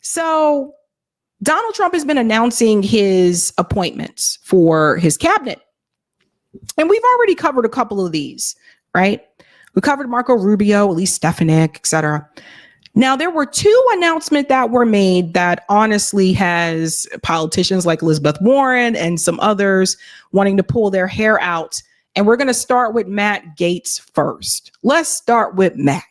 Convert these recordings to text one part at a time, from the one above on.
So Donald Trump has been announcing his appointments for his cabinet. And we've already covered a couple of these, right? We covered Marco Rubio, Elise Stefanik, etc. Now, there were two announcements that were made that honestly has politicians like Elizabeth Warren and some others wanting to pull their hair out. And we're going to start with Matt Gaetz first. Let's start with Matt.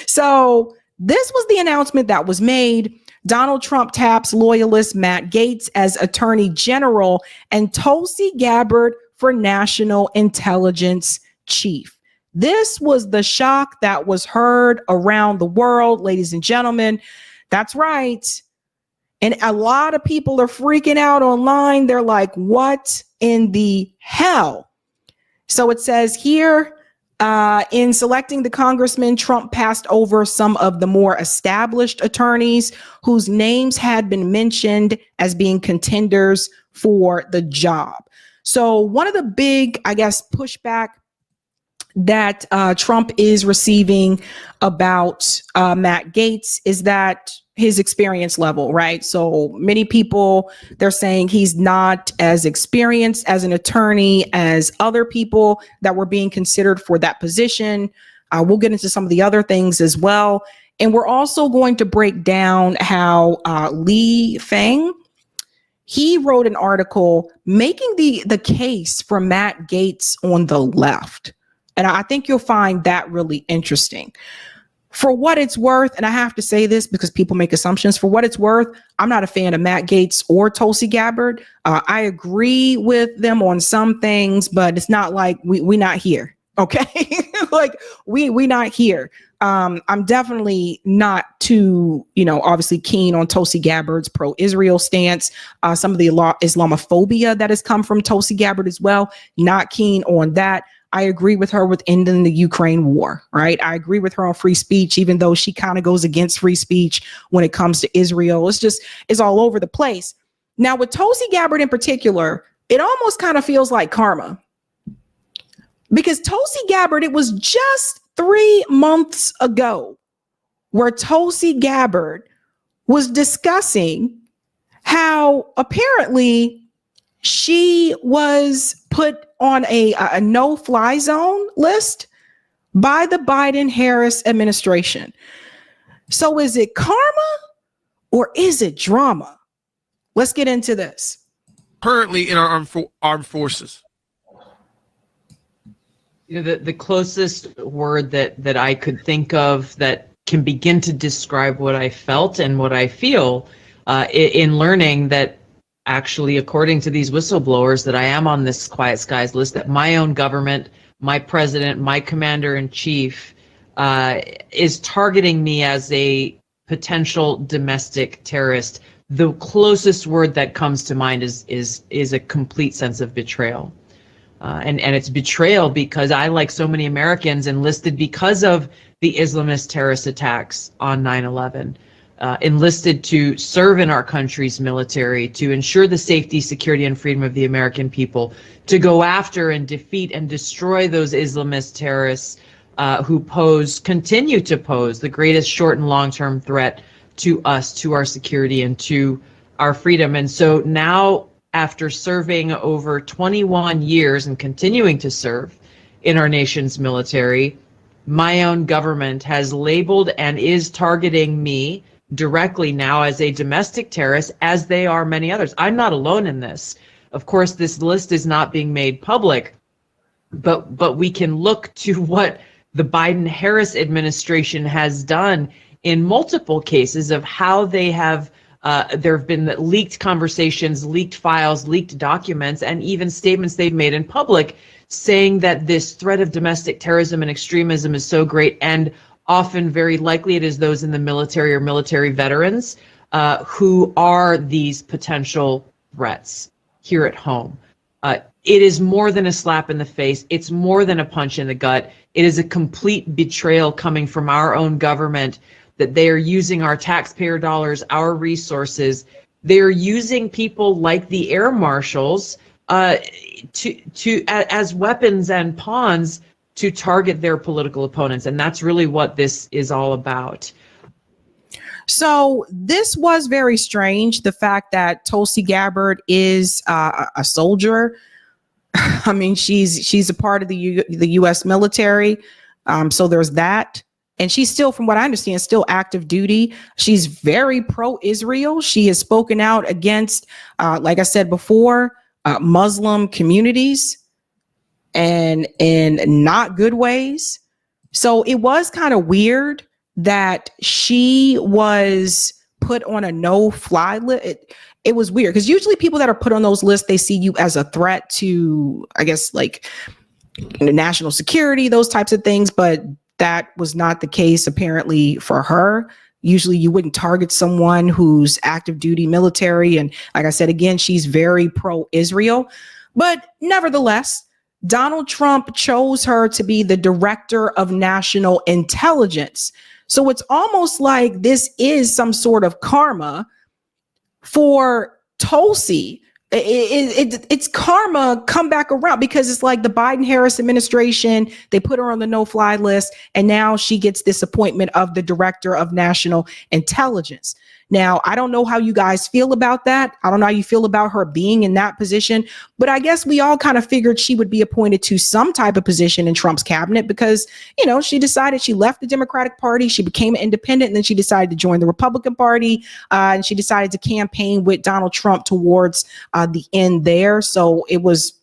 So this was the announcement that was made. Donald Trump taps loyalist Matt Gaetz as Attorney General and Tulsi Gabbard for National Intelligence Chief. This was the shock that was heard around the world, ladies and gentlemen. That's right. And a lot of people are freaking out online. They're like, what in the hell? So it says here, in selecting the congressman, Trump passed over some of the more established attorneys whose names had been mentioned as being contenders for the job. So one of the big, I guess, pushback that Trump is receiving about Matt Gaetz is that his experience level, right? So many people, they're saying he's not as experienced as an attorney as other people that were being considered for that position. We'll get into some of the other things as well. And we're also going to break down how Lee Fang, he wrote an article making the case for Matt Gaetz on the left. And I think you'll find that really interesting. For what it's worth, and I have to say this because people make assumptions, for what it's worth, I'm not a fan of Matt Gaetz or Tulsi Gabbard. I agree with them on some things, but it's not like we not here, okay? Like we not here. I'm definitely not too, obviously keen on Tulsi Gabbard's pro-Israel stance. Some of the Islamophobia that has come from Tulsi Gabbard as well, not keen on that. I agree with her with ending the Ukraine war, right? I agree with her on free speech, even though she kind of goes against free speech when it comes to Israel. It's all over the place. Now with Tulsi Gabbard in particular, it almost kind of feels like karma. Because Tulsi Gabbard, it was just 3 months ago where Tulsi Gabbard was discussing how apparently she was put on a no-fly zone list by the Biden-Harris administration. So is it karma or is it drama? Let's get into this. Currently in our armed forces. The closest word that I could think of that can begin to describe what I felt and what I feel in learning that actually, according to these whistleblowers, that I am on this Quiet Skies list, that my own government, my president, my commander-in-chief is targeting me as a potential domestic terrorist. The closest word that comes to mind is a complete sense of betrayal. And it's betrayal because I, like so many Americans, enlisted because of the Islamist terrorist attacks on 9/11. Enlisted to serve in our country's military, to ensure the safety, security, and freedom of the American people, to go after and defeat and destroy those Islamist terrorists who continue to pose the greatest short and long-term threat to us, to our security, and to our freedom. And so now, after serving over 21 years and continuing to serve in our nation's military, my own government has labeled and is targeting me directly now as a domestic terrorist, as they are many others. I'm not alone in this. Of course, this list is not being made public, but we can look to what the Biden-Harris administration has done in multiple cases of how they have, there have been leaked conversations, leaked files, leaked documents, and even statements they've made in public saying that this threat of domestic terrorism and extremism is so great, and often very likely it is those in the military or military veterans who are these potential threats here at home. It is more than a slap in the face. It's more than a punch in the gut. It is a complete betrayal coming from our own government that they are using our taxpayer dollars, our resources. They're using people like the air marshals as weapons and pawns to target their political opponents. And that's really what this is all about. So this was very strange. The fact that Tulsi Gabbard is a soldier. I mean, she's a part of the U.S. military. So there's that. And she's still, from what I understand, still active duty. She's very pro-Israel. She has spoken out against, like I said before, Muslim communities, and in not good ways. So it was kind of weird that she was put on a no-fly list. It was weird because usually people that are put on those lists, they see you as a threat to, I guess, like national security, those types of things. But that was not the case apparently for her. Usually you wouldn't target someone who's active duty military. And like I said, again, she's very pro-Israel. But nevertheless, Donald Trump chose her to be the director of national intelligence. So it's almost like this is some sort of karma for Tulsi. It's karma come back around, because it's like the Biden-Harris administration, they put her on the no-fly list, and now she gets this appointment of the director of national intelligence. Now, I don't know how you guys feel about that. I don't know how you feel about her being in that position, but I guess we all kind of figured she would be appointed to some type of position in Trump's cabinet because, you know, she decided, she left the Democratic Party, she became an independent, and then she decided to join the Republican Party, and she decided to campaign with Donald Trump towards the end there. So it was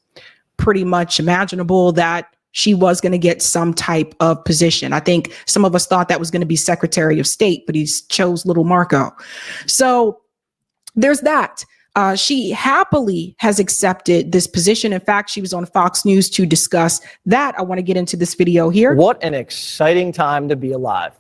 pretty much imaginable that she was going to get some type of position. I think some of us thought that was going to be Secretary of State, but he chose little Marco. So there's that. She happily has accepted this position. In fact, she was on Fox News to discuss that. I want to get into this video here. What an exciting time to be alive.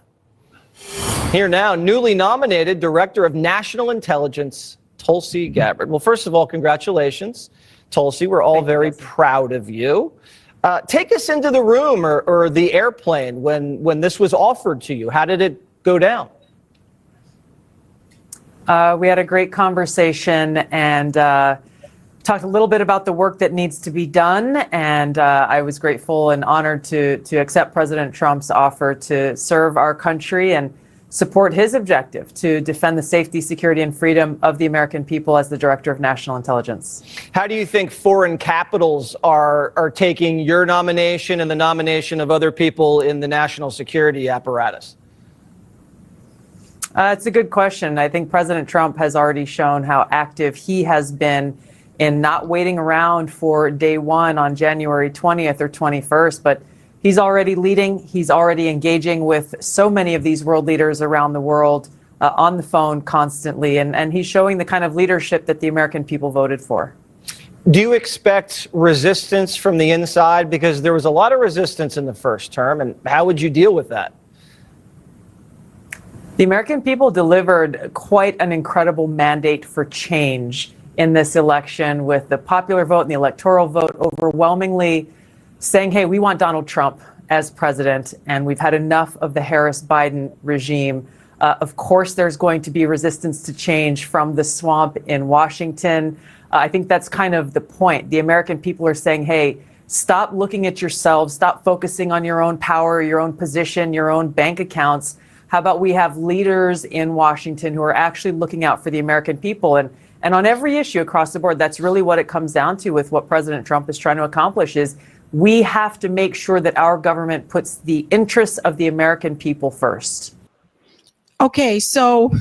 Here now, newly nominated Director of National Intelligence, Tulsi Gabbard. Well, first of all, congratulations, Tulsi. We're all very proud of you. Take us into the room or the airplane when this was offered to you. How did it go down? We had a great conversation and talked a little bit about the work that needs to be done. And I was grateful and honored to accept President Trump's offer to serve our country and support his objective to defend the safety, security, and freedom of the American people as the Director of National Intelligence. How do you think foreign capitals are taking your nomination and the nomination of other people in the national security apparatus? It's a good question. I think President Trump has already shown how active he has been in not waiting around for day one on January 20th or 21st, but he's already leading. He's already engaging with so many of these world leaders around the world on the phone constantly. And he's showing the kind of leadership that the American people voted for. Do you expect resistance from the inside? Because there was a lot of resistance in the first term. And how would you deal with that? The American people delivered quite an incredible mandate for change in this election, with the popular vote and the electoral vote overwhelmingly saying, hey, we want Donald Trump as president, and we've had enough of the Harris-Biden regime. Of course, there's going to be resistance to change from the swamp in Washington. I think that's kind of the point. The American people are saying, hey, stop looking at yourselves, stop focusing on your own power, your own position, your own bank accounts. How about we have leaders in Washington who are actually looking out for the American people? And on every issue across the board, that's really what it comes down to with what President Trump is trying to accomplish is we have to make sure that our government puts the interests of the American people first. Okay, so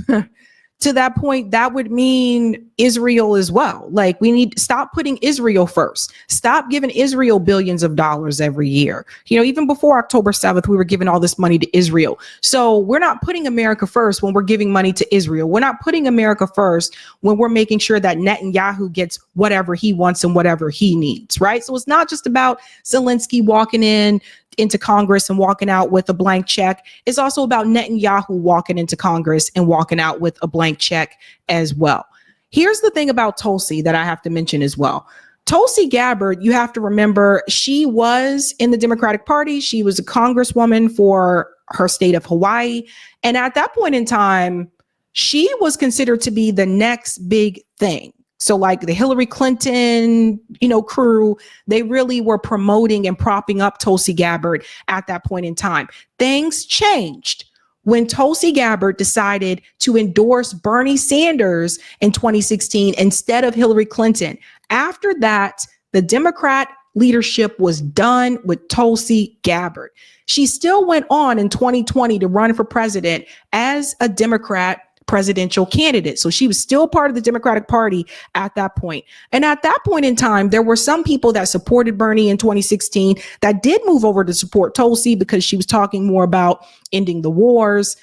to that point, that would mean Israel as well. Like, we need to stop putting Israel first. Stop giving Israel billions of dollars every year. You know, even before October 7th, we were giving all this money to Israel. So we're not putting America first when we're giving money to Israel. We're not putting America first when we're making sure that Netanyahu gets whatever he wants and whatever he needs, right? So it's not just about Zelensky walking into Congress and walking out with a blank check. It's also about Netanyahu walking into Congress and walking out with a blank check as well. Here's the thing about Tulsi that I have to mention as well. Tulsi Gabbard, you have to remember, she was in the Democratic Party. She was a congresswoman for her state of Hawaii. And at that point in time, she was considered to be the next big thing. So like the Hillary Clinton, crew, they really were promoting and propping up Tulsi Gabbard at that point in time. Things changed when Tulsi Gabbard decided to endorse Bernie Sanders in 2016 instead of Hillary Clinton. After that, the Democrat leadership was done with Tulsi Gabbard. She still went on in 2020 to run for president as a Democrat presidential candidate. So she was still part of the Democratic Party at that point. And at that point in time, there were some people that supported Bernie in 2016 that did move over to support Tulsi because she was talking more about ending the wars.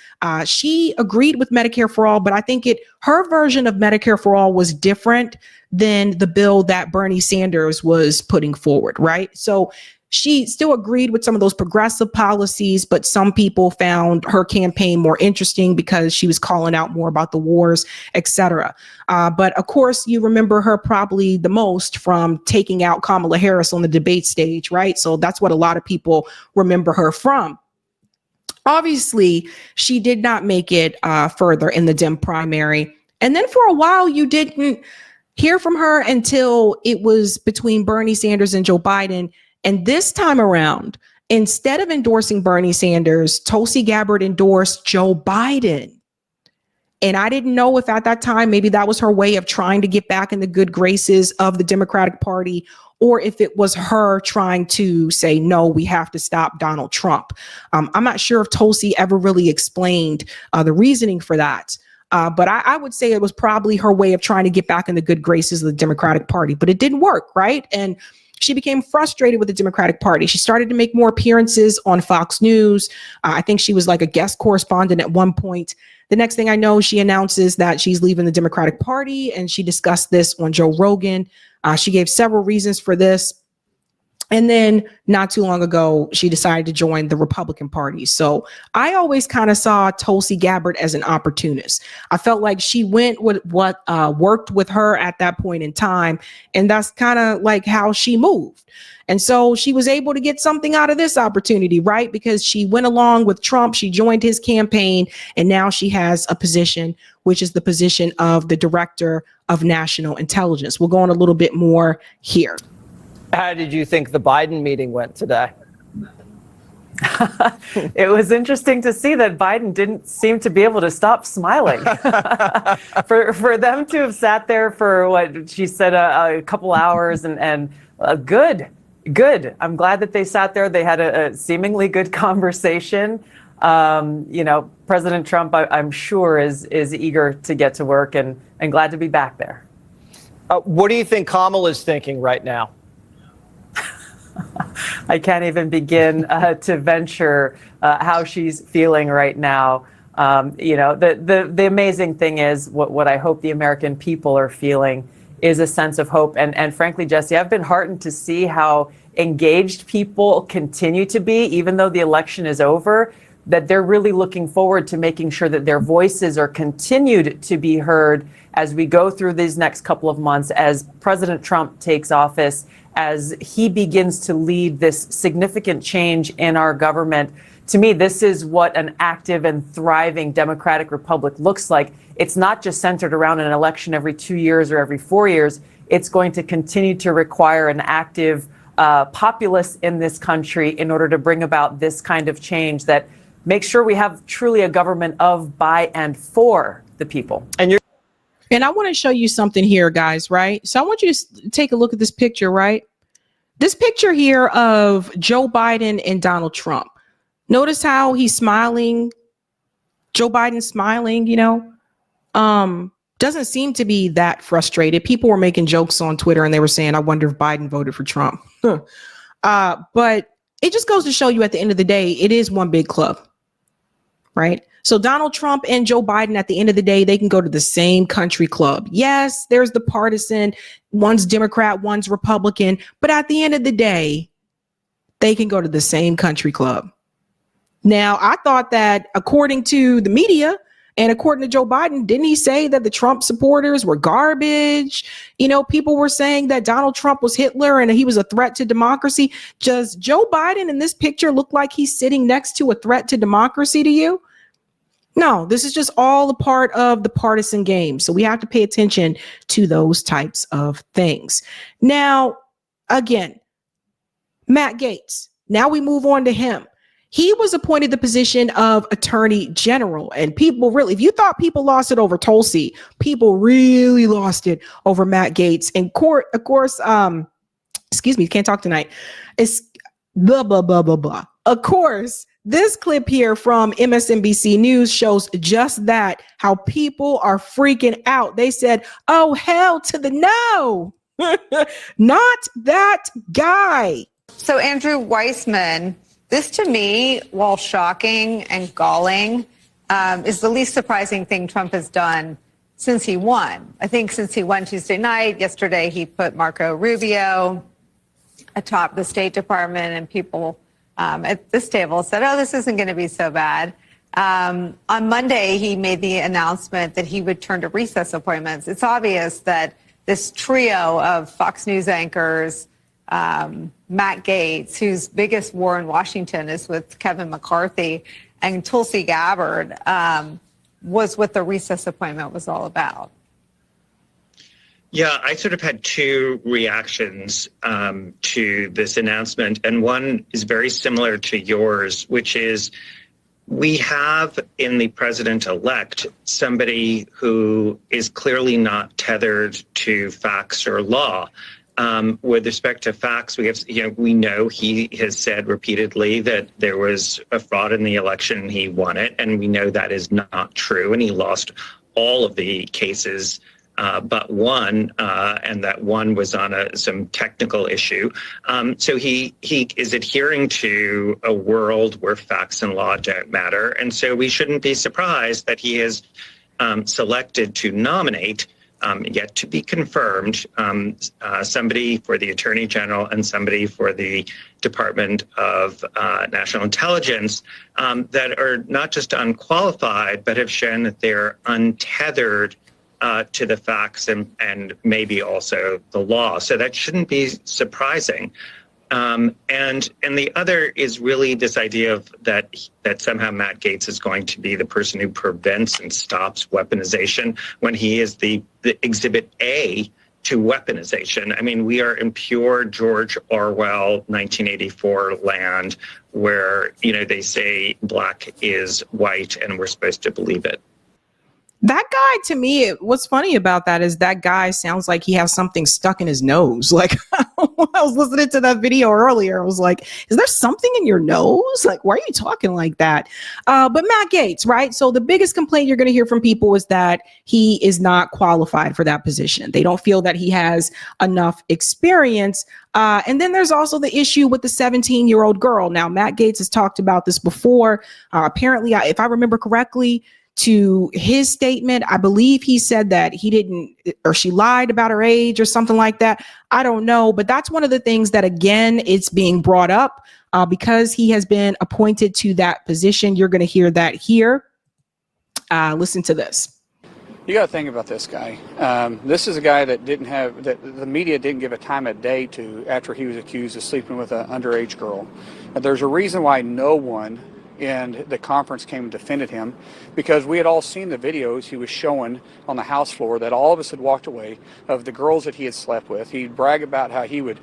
She agreed with Medicare for All, but I think her version of Medicare for All was different than the bill that Bernie Sanders was putting forward, right? So she still agreed with some of those progressive policies, but some people found her campaign more interesting because she was calling out more about the wars, etc. But of course, you remember her probably the most from taking out Kamala Harris on the debate stage, right? So that's what a lot of people remember her from. Obviously, she did not make it further in the Dem primary. And then for a while, you didn't hear from her until it was between Bernie Sanders and Joe Biden. And this time around, instead of endorsing Bernie Sanders, Tulsi Gabbard endorsed Joe Biden. And I didn't know if at that time, maybe that was her way of trying to get back in the good graces of the Democratic Party, or if it was her trying to say, no, we have to stop Donald Trump. I'm not sure if Tulsi ever really explained the reasoning for that. But I would say it was probably her way of trying to get back in the good graces of the Democratic Party, but it didn't work, right? And she became frustrated with the Democratic Party. She started to make more appearances on Fox News. I think she was like a guest correspondent at one point. The next thing I know, she announces that she's leaving the Democratic Party, and she discussed this on Joe Rogan. She gave several reasons for this. And then not too long ago, she decided to join the Republican Party. So I always kind of saw Tulsi Gabbard as an opportunist. I felt like she went with what worked with her at that point in time. And that's kind of like how she moved. And so she was able to get something out of this opportunity, right? Because she went along with Trump. She joined his campaign. And now she has a position, which is the position of the Director of National Intelligence. We'll go on a little bit more here. How did you think the Biden meeting went today? It was interesting to see that Biden didn't seem to be able to stop smiling. For them to have sat there for what she said a couple hours and good. I'm glad that they sat there. They had a seemingly good conversation. President Trump, I'm sure, is eager to get to work and glad to be back there. What do you think Kamala's thinking right now? I can't even begin to venture how she's feeling right now. The amazing thing is what I hope the American people are feeling is a sense of hope. And frankly, Jesse, I've been heartened to see how engaged people continue to be, even though the election is over, that they're really looking forward to making sure that their voices are continued to be heard as we go through these next couple of months, as President Trump takes office, as he begins to lead this significant change in our government. To me, this is what an active and thriving democratic republic looks like. It's not just centered around an election every 2 years or every 4 years. It's going to continue to require an active populace in this country in order to bring about this kind of change that makes sure we have truly a government of, by, and for the people. And I want to show you something here, guys, right? So I want you to take a look at this picture, right? This picture here of Joe Biden and Donald Trump. Notice how he's smiling. Joe Biden's smiling, doesn't seem to be that frustrated. People were making jokes on Twitter and they were saying, I wonder if Biden voted for Trump. But it just goes to show you at the end of the day, it is one big club, right? So Donald Trump and Joe Biden, at the end of the day, they can go to the same country club. Yes, there's the partisan, one's Democrat, one's Republican, but at the end of the day, they can go to the same country club. Now, I thought that according to the media and according to Joe Biden, didn't he say that the Trump supporters were garbage? People were saying that Donald Trump was Hitler and he was a threat to democracy. Does Joe Biden in this picture look like he's sitting next to a threat to democracy to you? No, this is just all a part of the partisan game. So we have to pay attention to those types of things. Now, again, Matt Gaetz. Now we move on to him. He was appointed the position of Attorney General, and people really, if you thought people lost it over Tulsi, people really lost it over Matt Gaetz. In court, of course, excuse me, can't talk tonight. It's blah, blah, blah, blah, blah. Of course, this clip here from MSNBC News shows just that, how people are freaking out. They said, oh, hell to the no, not that guy. So Andrew Weissman, this to me, while shocking and galling, is the least surprising thing Trump has done since he won. I think since he won Tuesday night, yesterday he put Marco Rubio atop the State Department, and people at this table said, oh, this isn't going to be so bad. On Monday, he made the announcement that he would turn to recess appointments. It's obvious that this trio of Fox News anchors, Matt Gaetz, whose biggest war in Washington is with Kevin McCarthy, and Tulsi Gabbard, was what the recess appointment was all about. Yeah, I sort of had two reactions to this announcement, and one is very similar to yours, which is we have in the president-elect somebody who is clearly not tethered to facts or law. With respect to facts, we know he has said repeatedly that there was a fraud in the election, he won it, and we know that is not true, and he lost all of the cases but one, and that one was on some technical issue. So he is adhering to a world where facts and law don't matter, and so we shouldn't be surprised that he has selected to nominate, yet to be confirmed, somebody for the Attorney General and somebody for the Department of National Intelligence that are not just unqualified, but have shown that they're untethered to the facts and maybe also the law. So that shouldn't be surprising. And the other is really this idea of that somehow Matt Gaetz is going to be the person who prevents and stops weaponization when he is the exhibit A to weaponization. I mean, we are in pure George Orwell 1984 land where, they say black is white and we're supposed to believe it. That guy, to me, what's funny about that is that guy sounds like he has something stuck in his nose. Like, I was listening to that video earlier. I was like, is there something in your nose? Like, why are you talking like that? But Matt Gaetz, right? So the biggest complaint you're going to hear from people is that he is not qualified for that position. They don't feel that he has enough experience. And then there's also the issue with the 17-year-old girl. Now, Matt Gaetz has talked about this before. Apparently, if I remember correctly, to his statement, I believe he said that he didn't, or she lied about her age or something like that. I don't know, but that's one of the things that, again, it's being brought up because he has been appointed to that position. You're going to hear that here. Listen to this. You got to think about this guy. This is a guy that the media didn't give a time of day to after he was accused of sleeping with an underage girl. And there's a reason why no one in the conference came and defended him, because we had all seen the videos he was showing on the House floor that all of us had walked away of the girls that he had slept with. He'd brag about how he would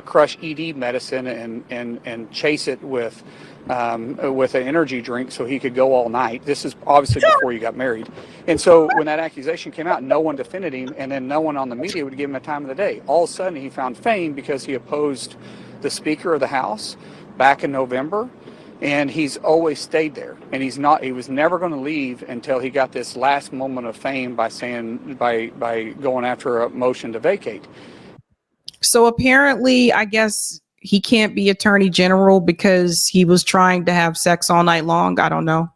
crush ED medicine and chase it with an energy drink so he could go all night. This is obviously before he got married. And so when that accusation came out, no one defended him, and then no one on the media would give him a time of the day. All of a sudden he found fame because he opposed the Speaker of the House back in November. And he's always stayed there, and he was never going to leave until he got this last moment of fame by going after a motion to vacate. So apparently, I guess he can't be Attorney General because he was trying to have sex all night long. I don't know.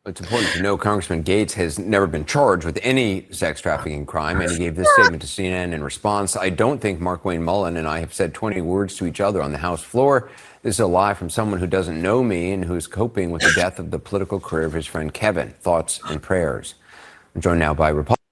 It's important to know Congressman Gaetz has never been charged with any sex trafficking crime, and he gave this statement to CNN in response. I don't think Mark Wayne Mullen and I have said 20 words to each other on the House floor. This is a lie from someone who doesn't know me and who is coping with the death of the political career of his friend Kevin. Thoughts and prayers. I'm joined now by Republican.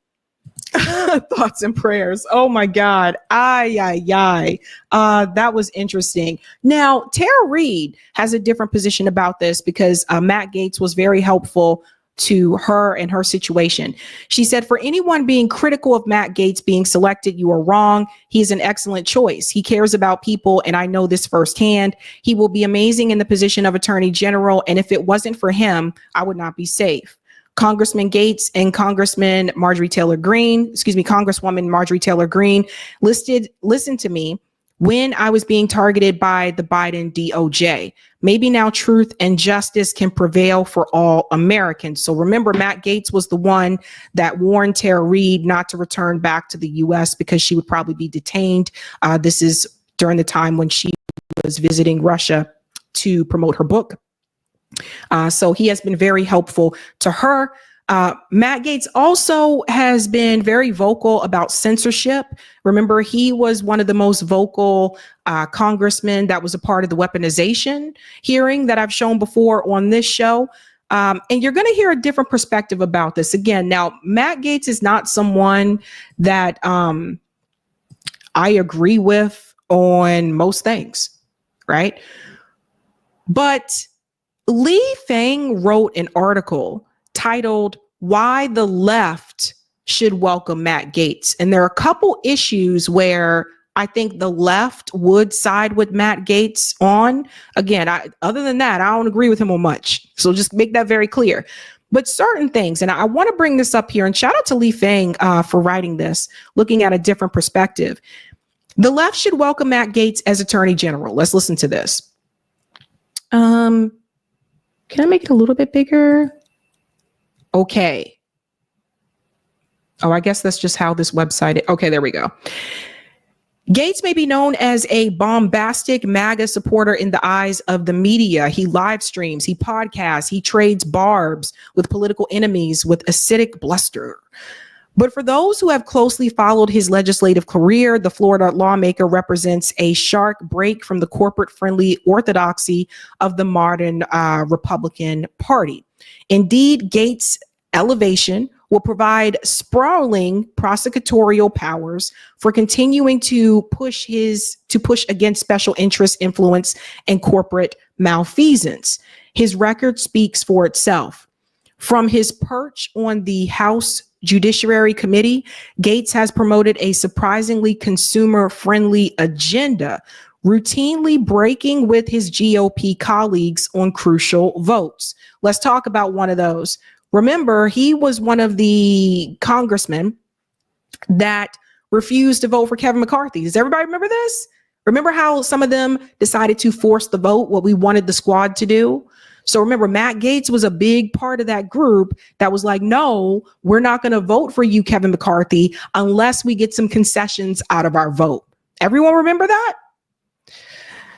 Thoughts and prayers. Oh my God. That was interesting. Now, Tara Reid has a different position about this because Matt Gaetz was very helpful to her and her situation. She said, for anyone being critical of Matt Gaetz being selected, you are wrong. He's an excellent choice. He cares about people, and I know this firsthand. He will be amazing in the position of Attorney General, and if it wasn't for him, I would not be safe. Congressman Gaetz and Congresswoman Marjorie Taylor Greene, listen to me, when I was being targeted by the Biden DOJ. Maybe now truth and justice can prevail for all Americans. So remember, Matt Gaetz was the one that warned Tara Reid not to return back to the U.S. because she would probably be detained. This is during the time when she was visiting Russia to promote her book. So he has been very helpful to her. Matt Gaetz also has been very vocal about censorship. Remember, he was one of the most vocal congressmen that was a part of the weaponization hearing that I've shown before on this show. And you're going to hear a different perspective about this. Again, now, Matt Gaetz is not someone that I agree with on most things, right? But Lee Fang wrote an article titled "Why the Left Should Welcome Matt Gaetz." And there are a couple issues where I think the left would side with Matt Gaetz on. Again, other than that, I don't agree with him on much. So just make that very clear. But certain things, and I want to bring this up here, and shout out to Lee Fang for writing this, looking at a different perspective. The left should welcome Matt Gaetz as Attorney General. Let's listen to this. Can I make it a little bit bigger? Okay. Oh, I guess that's just how this website is. Okay, there we go. Gaetz may be known as a bombastic MAGA supporter in the eyes of the media. He live streams, he podcasts, he trades barbs with political enemies with acidic bluster. But for those who have closely followed his legislative career, the Florida lawmaker represents a sharp break from the corporate-friendly orthodoxy of the modern Republican Party. Indeed, Gaetz' elevation will provide sprawling prosecutorial powers for continuing to push against special interest influence and corporate malfeasance. His record speaks for itself. From his perch on the House Judiciary Committee, Gaetz has promoted a surprisingly consumer-friendly agenda, routinely breaking with his GOP colleagues on crucial votes. Let's talk about one of those. Remember, he was one of the congressmen that refused to vote for Kevin McCarthy. Does everybody remember this? Remember how some of them decided to force the vote, what we wanted the squad to do? So remember, Matt Gaetz was a big part of that group that was like, no, we're not going to vote for you, Kevin McCarthy, unless we get some concessions out of our vote. Everyone remember that?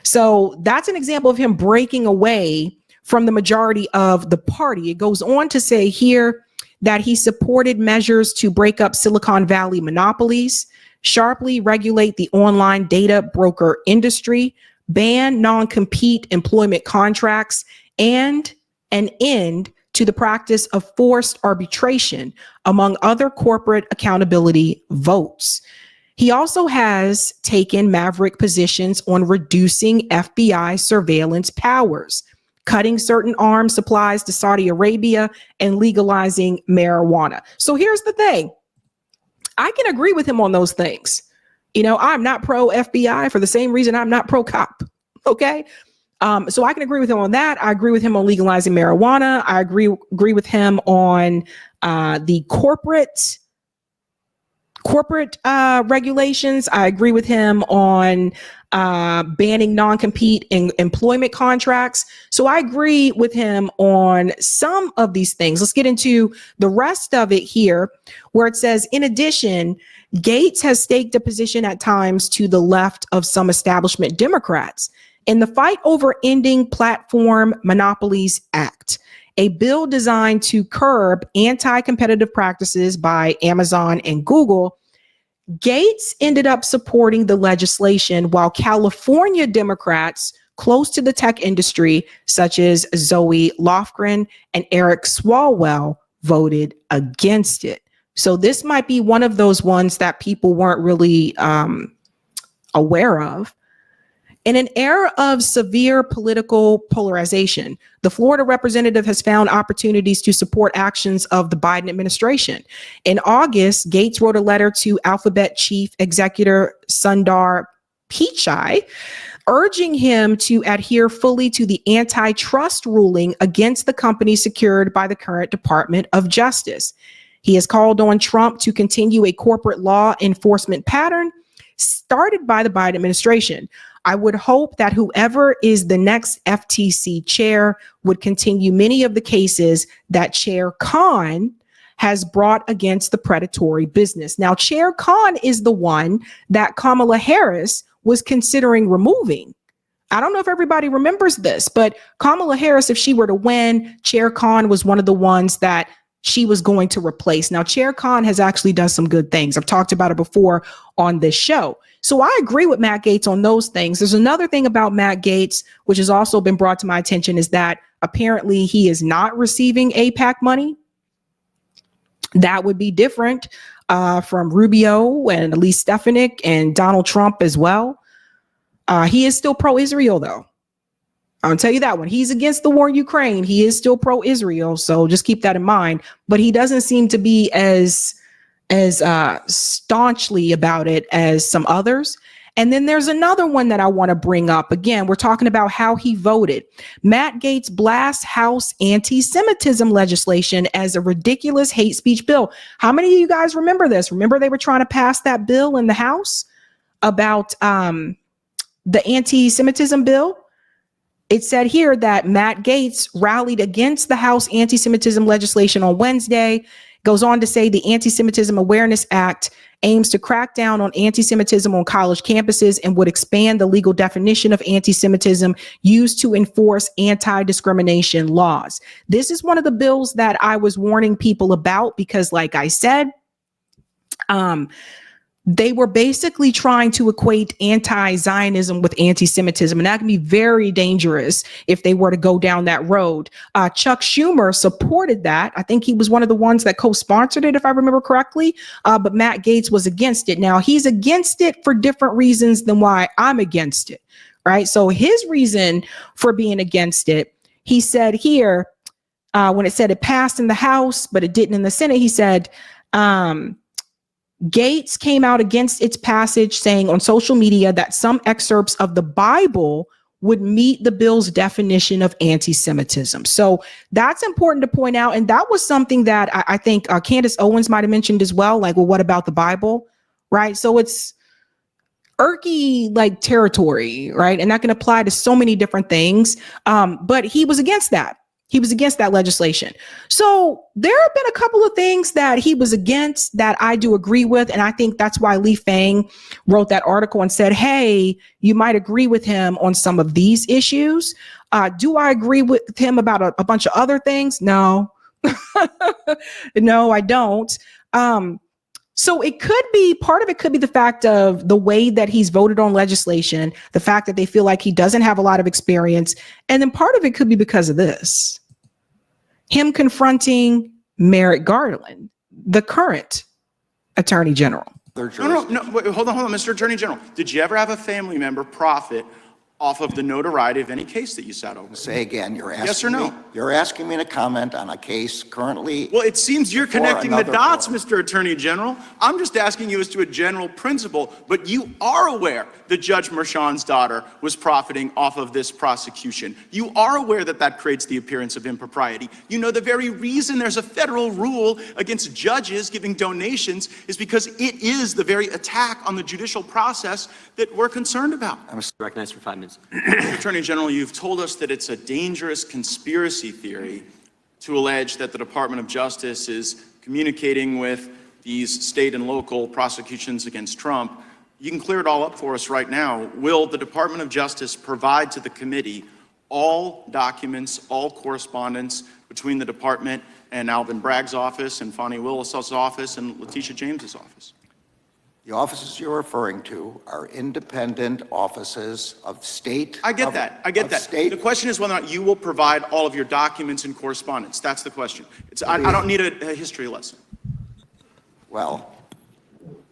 So that's an example of him breaking away from the majority of the party. It goes on to say here that he supported measures to break up Silicon Valley monopolies, sharply regulate the online data broker industry, ban non-compete employment contracts, and an end to the practice of forced arbitration, among other corporate accountability votes. He also has taken maverick positions on reducing FBI surveillance powers, cutting certain arms supplies to Saudi Arabia, and legalizing marijuana. So here's the thing. I can agree with him on those things. You know, I'm not pro FBI for the same reason I'm not pro cop. Okay. So I can agree with him on that. I agree with him on legalizing marijuana. I agree with him on the corporate regulations. I agree with him on banning non-compete in employment contracts. So I agree with him on some of these things. Let's get into the rest of it here, where it says, in addition, Gaetz has staked a position at times to the left of some establishment Democrats in the fight over ending Platform Monopolies Act, a bill designed to curb anti-competitive practices by Amazon and Google. Gaetz ended up supporting the legislation while California Democrats close to the tech industry, such as Zoe Lofgren and Eric Swalwell, voted against it. So this might be one of those ones that people weren't really aware of. In an era of severe political polarization, the Florida representative has found opportunities to support actions of the Biden administration. In August, Gaetz wrote a letter to Alphabet chief executive Sundar Pichai, urging him to adhere fully to the antitrust ruling against the company secured by the current Department of Justice. He has called on Trump to continue a corporate law enforcement pattern started by the Biden administration. I would hope that whoever is the next FTC chair would continue many of the cases that Chair Khan has brought against the predatory business. Now, Chair Khan is the one that Kamala Harris was considering removing. I don't know if everybody remembers this, but Kamala Harris, if she were to win, Chair Khan was one of the ones that she was going to replace. Now, Chair Khan has actually done some good things. I've talked about it before on this show. So I agree with Matt Gaetz on those things. There's another thing about Matt Gaetz, which has also been brought to my attention, is that apparently he is not receiving AIPAC money. That would be different from Rubio and Elise Stefanik and Donald Trump as well. He is still pro-Israel, though. I'll tell you that one. He's against the war in Ukraine. He is still pro-Israel, so just keep that in mind. But he doesn't seem to be as staunchly about it as some others. And then there's another one that I want to bring up. Again, we're talking about how he voted. Matt Gaetz blasts House anti-Semitism legislation as a ridiculous hate speech bill. How many of you guys remember this? Remember they were trying to pass that bill in the House about the anti-Semitism bill? It said here that Matt Gaetz rallied against the House anti-Semitism legislation on Wednesday. Goes on to say the Anti-Semitism Awareness Act aims to crack down on anti-Semitism on college campuses and would expand the legal definition of anti-Semitism used to enforce anti-discrimination laws. This is one of the bills that I was warning people about because, like I said, they were basically trying to equate anti-Zionism with anti-Semitism, and that can be very dangerous if they were to go down that road. Chuck Schumer supported that. I think he was one of the ones that co-sponsored it, if I remember correctly, but Matt Gaetz was against it. Now, he's against it for different reasons than why I'm against it, right? So his reason for being against it, he said here, when it said it passed in the House, but it didn't in the Senate, he said, Gaetz came out against its passage, saying on social media that some excerpts of the Bible would meet the bill's definition of anti-Semitism. So that's important to point out. And that was something that I think Candace Owens might have mentioned as well. Like, well, what about the Bible? Right. So it's irky like territory, right? And that can apply to so many different things. But he was against that. He was against that legislation. So there have been a couple of things that he was against that I do agree with. And I think that's why Lee Fang wrote that article and said, hey, you might agree with him on some of these issues. Do I agree with him about a bunch of other things? No, no, I don't. So it could be, part of it could be the fact of the way that he's voted on legislation, the fact that they feel like he doesn't have a lot of experience. And then part of it could be because of this, him confronting Merrick Garland, the current Attorney General. No, wait, hold on, Mr. Attorney General. Did you ever have a family member profit off of the notoriety of any case that you sat over? Say again, you're asking yes or no? me, you're asking me to comment on a case currently. Well, it seems you're connecting the dots, court. Mr. Attorney General. I'm just asking you as to a general principle, but you are aware that Judge Merchan's daughter was profiting off of this prosecution. You are aware that that creates the appearance of impropriety. You know the very reason there's a federal rule against judges giving donations is because it is the very attack on the judicial process that we're concerned about. I'm recognized for 5 minutes. Mr. Attorney General, you've told us that it's a dangerous conspiracy theory to allege that the Department of Justice is communicating with these state and local prosecutions against Trump. You can clear it all up for us right now. Will the Department of Justice provide to the committee all documents, all correspondence between the department and Alvin Bragg's office and Fonnie Willis's office and Letitia James's office? The offices you're referring to are independent offices of state. I get that. The question is whether or not you will provide all of your documents and correspondence. That's the question. I don't need a history lesson. Well,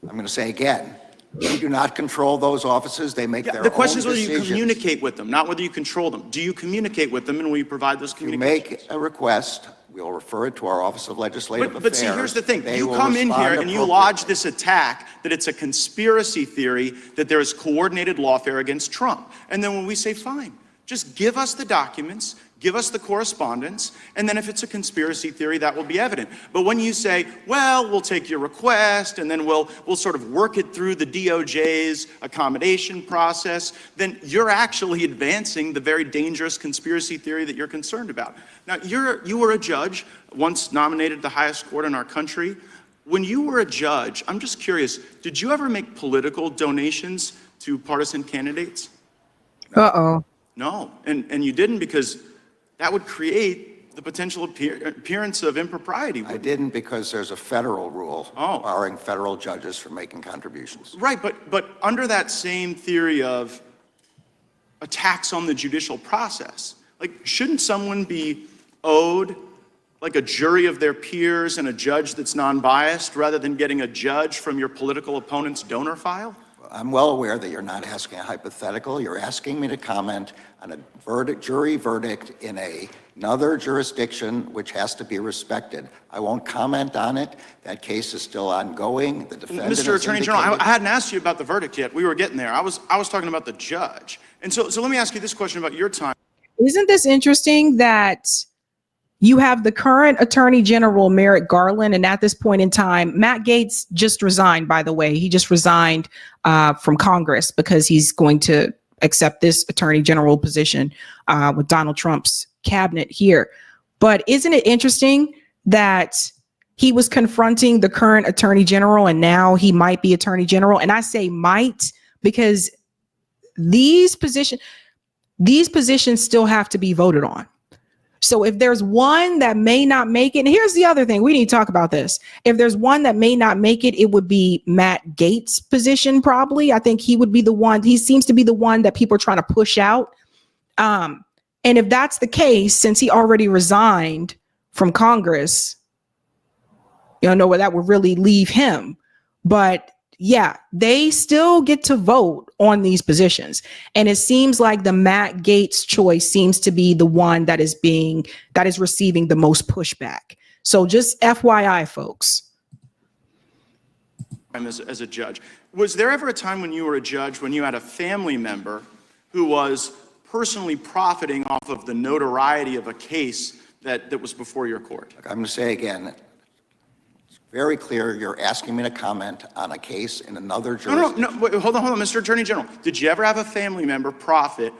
I'm going to say again, we do not control those offices. They make their own The question is whether decisions. you communicate with them, not whether you control them. Do you communicate with them, and will you provide those If you communications? make a request, we'll refer it to our Office of Legislative Affairs. But see, here's the thing. They You will come in respond here and you appropriately. lodge this attack that it's a conspiracy theory, that there is coordinated lawfare against Trump. And then when we say, fine, just give us the documents, give us the correspondence, and then if it's a conspiracy theory, that will be evident. But when you say, well, we'll take your request, and then we'll sort of work it through the DOJ's accommodation process, then you're actually advancing the very dangerous conspiracy theory that you're concerned about. Now, you were a judge, once nominated the highest court in our country. When you were a judge, I'm just curious, did you ever make political donations to partisan candidates? Uh-oh. No, and you didn't, because that would create the potential appearance of impropriety. I didn't, because there's a federal rule Oh. barring federal judges from making contributions. Right, but under that same theory of attacks on the judicial process, like, shouldn't someone be owed like a jury of their peers and a judge that's non-biased, rather than getting a judge from your political opponent's donor file? I'm well aware that you're not asking a hypothetical. You're asking me to comment on a jury verdict in another jurisdiction which has to be respected. I won't comment on it. That case is still ongoing. The defendant Mr. Attorney General, indicated- I hadn't asked you about the verdict yet. We were getting there. I was talking about the judge. And so let me ask you this question about your time. Isn't this interesting that you have the current Attorney General, Merrick Garland, and at this point in time, Matt Gaetz just resigned, by the way. He just resigned from Congress because he's going to accept this Attorney General position with Donald Trump's cabinet here. But isn't it interesting that he was confronting the current Attorney General and now he might be Attorney General? And I say might because these positions still have to be voted on. So if there's one that may not make it, and here's the other thing, we need to talk about this. If there's one that may not make it, it would be Matt Gaetz' position, probably. I think he would be the one. He seems to be the one that people are trying to push out. And if that's the case, since he already resigned from Congress, you don't know where that would really leave him. But yeah, they still get to vote on these positions. And it seems like the Matt Gaetz choice seems to be the one that is receiving the most pushback. So just FYI, folks. As a judge, was there ever a time when you were a judge when you had a family member who was personally profiting off of the notoriety of a case that was before your court? I'm going to say again, it's very clear you're asking me to comment on a case in another jurisdiction. No, wait, hold on, Mr. Attorney General. Did you ever have a family member profit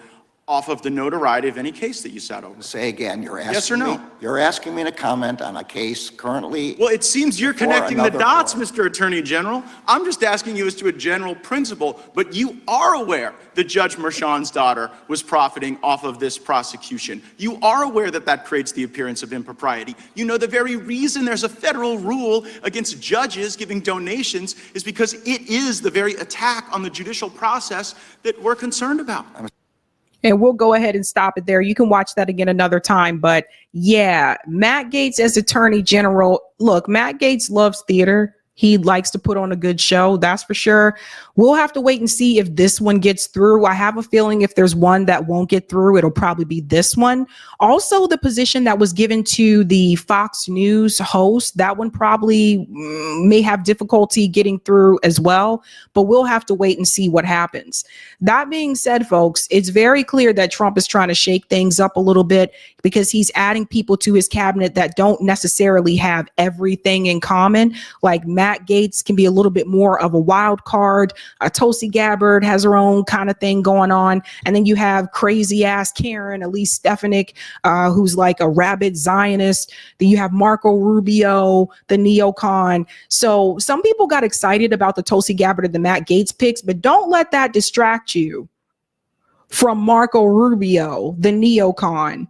off of the notoriety of any case that you sat over? Say again, you're asking Yes or no? You're asking me to comment on a case currently. Well, it seems you're before connecting the another dots, court. Mr. Attorney General. I'm just asking you as to a general principle, but you are aware that Judge Merchan's daughter was profiting off of this prosecution. You are aware that that creates the appearance of impropriety. You know the very reason there's a federal rule against judges giving donations is because it is the very attack on the judicial process that we're concerned about. And we'll go ahead and stop it there. You can watch that again another time. But yeah, Matt Gaetz as Attorney General. Look, Matt Gaetz loves theater. He likes to put on a good show, that's for sure. We'll have to wait and see if this one gets through. I have a feeling if there's one that won't get through, it'll probably be this one. Also, the position that was given to the Fox News host, that one probably may have difficulty getting through as well, but we'll have to wait and see what happens. That being said, folks, it's very clear that Trump is trying to shake things up a little bit because he's adding people to his cabinet that don't necessarily have everything in common. Like Matt Gaetz can be a little bit more of a wild card. Tulsi Gabbard has her own kind of thing going on. And then you have crazy ass Karen, Elise Stefanik, who's like a rabid Zionist. Then you have Marco Rubio, the neocon. So some people got excited about the Tulsi Gabbard and the Matt Gaetz picks, but don't let that distract you from Marco Rubio, the neocon,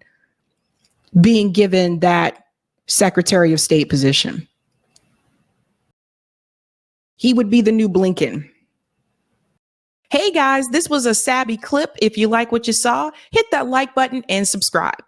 being given that Secretary of State position. He would be the new Blinken. Hey guys, this was a Sabby clip. If you like what you saw, hit that like button and subscribe.